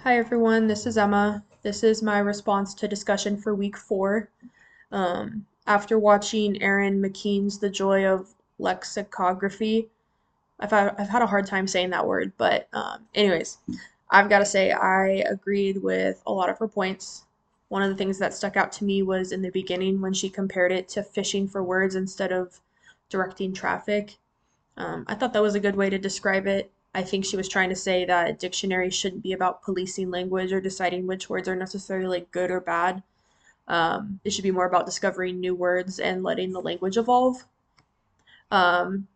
Hi everyone, this is Emma. This is my response to discussion for week 4. After watching Aaron McKean's The Joy of Lexicography, I've had a hard time saying that word, but anyways, I've got to say I agreed with a lot of her points. One of the things that stuck out to me was in the beginning when she compared it to fishing for words instead of directing traffic. I thought that was a good way to describe it. I think she was trying to say that dictionaries shouldn't be about policing language or deciding which words are necessarily like good or bad. It should be more about discovering new words and letting the language evolve. Um,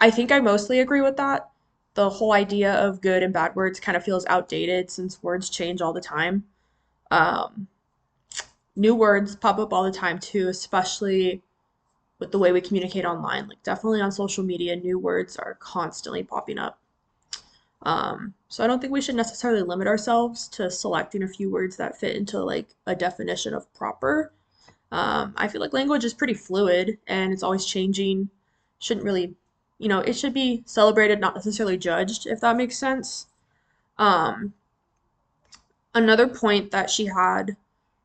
I think I mostly agree with that. The whole idea of good and bad words kind of feels outdated since words change all the time. Um, New words pop up all the time too, especially with the way we communicate online. Like, definitely on social media, new words are constantly popping up. So I don't think we should necessarily limit ourselves to selecting a few words that fit into like a definition of proper. I feel like language is pretty fluid and it's always changing. Shouldn't really, it should be celebrated, not necessarily judged, if that makes sense. Um, Another point that she had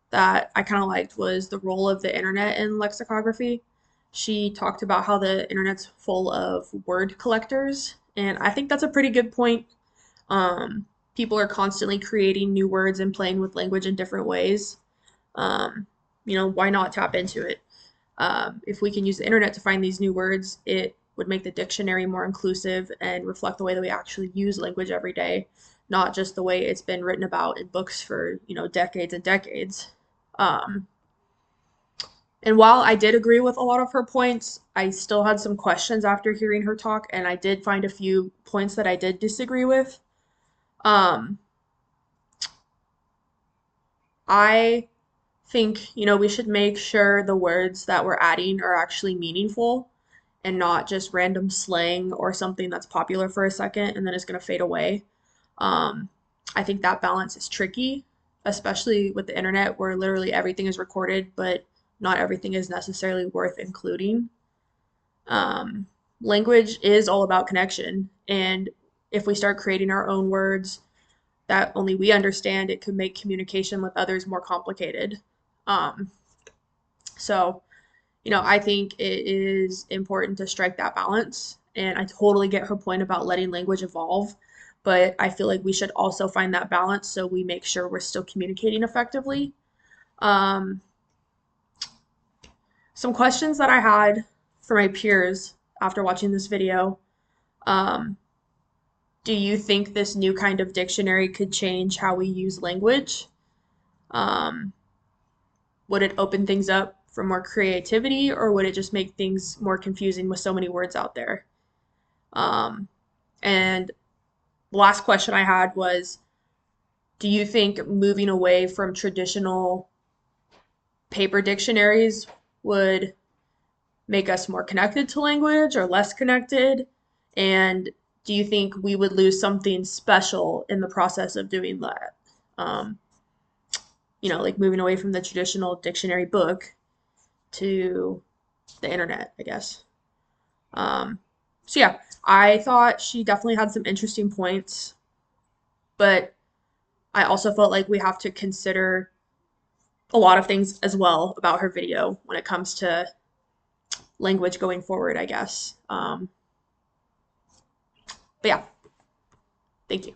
that I kind of liked was the role of the internet in lexicography. She talked about how the internet's full of word collectors, and I think that's a pretty good point. People are constantly creating new words and playing with language in different ways. Um, why not tap into it? If we can use the internet to find these new words, it would make the dictionary more inclusive and reflect the way that we actually use language every day, not just the way it's been written about in books for, decades and decades. Um, and while I did agree with a lot of her points, I still had some questions after hearing her talk, and I did find a few points that I did disagree with. Um, I think, we should make sure the words that we're adding are actually meaningful and not just random slang or something that's popular for a second and then it's going to fade away. Um, I think that balance is tricky, especially with the internet where literally everything is recorded, but not everything is necessarily worth including. Um, Language is all about connection, and if we start creating our own words that only we understand, it could make communication with others more complicated. Um, so, I think it is important to strike that balance. And I totally get her point about letting language evolve, but I feel like we should also find that balance so we make sure we're still communicating effectively. Um, some questions that I had for my peers after watching this video. Um, do you think this new kind of dictionary could change how we use language? Um, would it open things up for more creativity, or would it just make things more confusing with so many words out there? Um, and the last question I had was, do you think moving away from traditional paper dictionaries would make us more connected to language or less connected? And do you think we would lose something special in the process of doing that? Um, like moving away from the traditional dictionary book to the internet, I guess. Um, so yeah, I thought she definitely had some interesting points, but I also felt like we have to consider a lot of things as well about her video when it comes to language going forward, I guess. But yeah, thank you.